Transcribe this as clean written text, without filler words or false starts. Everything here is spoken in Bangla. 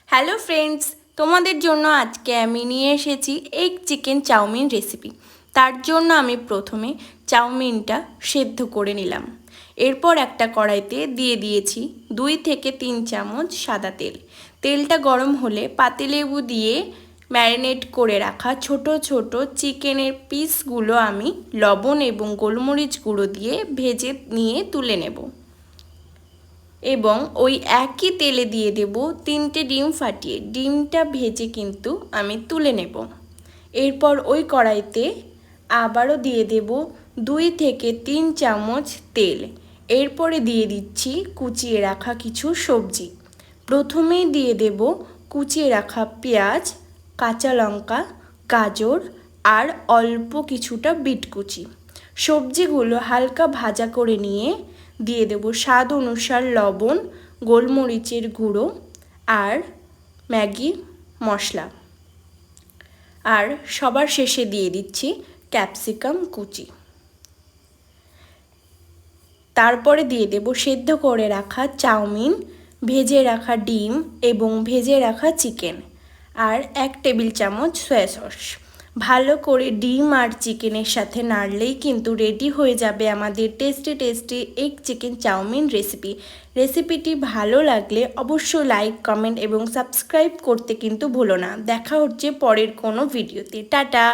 হ্যালো ফ্রেন্ডস, তোমাদের জন্য আজকে আমি নিয়ে এসেছি এগ চিকেন চাউমিন রেসিপি। তার জন্য আমি প্রথমে চাউমিনটা সেদ্ধ করে নিলাম। এরপর একটা কড়াইতে দিয়ে দিয়েছি 2 থেকে 3 চামচ সাদা তেল। তেলটা গরম হলে পাতিলেবু দিয়ে ম্যারিনেট করে রাখা ছোট ছোট চিকেনের পিসগুলো আমি লবণ এবং গোলমরিচ গুঁড়ো দিয়ে ভেজে নিয়ে তুলে নেব। এবং ওই একই তেলে দিয়ে দেব 3টে ডিম ফাটিয়ে। ডিমটা ভেজে কিন্তু আমি তুলে নেব। এরপর ওই কড়াইতে আবারও দিয়ে দেব 2 থেকে 3 চামচ তেল। এরপরে দিয়ে দিচ্ছি কুচিয়ে রাখা কিছু সবজি। প্রথমেই দিয়ে দেব কুচিয়ে রাখা পেঁয়াজ, কাঁচা লঙ্কা, গাজর আর অল্প কিছুটা বিট কুচি। সবজিগুলো হালকা ভাজা করে নিয়ে দিয়ে দেব স্বাদ অনুসার লবণ, গোলমরিচের গুঁড়ো আর ম্যাগি মশলা। আর সবার শেষে দিয়ে দিচ্ছি ক্যাপসিকাম কুচি। তারপরে দিয়ে দেব সেদ্ধ করে রাখা চাউমিন, ভেজে রাখা ডিম এবং ভেজে রাখা চিকেন আর 1 টেবিল চামচ সয়া সস। ভালো করে ডিম আর চিকেনের সাথে নাড়লেই কিন্তু রেডি হয়ে যাবে আমাদের টেস্টি এগ চিকেন চাউমিন রেসিপিটি ভালো লাগলে অবশ্যই লাইক, কমেন্ট এবং সাবস্ক্রাইব করতে কিন্তু ভুলো না। দেখা হচ্ছে পরের কোনো ভিডিওতে। টাটা।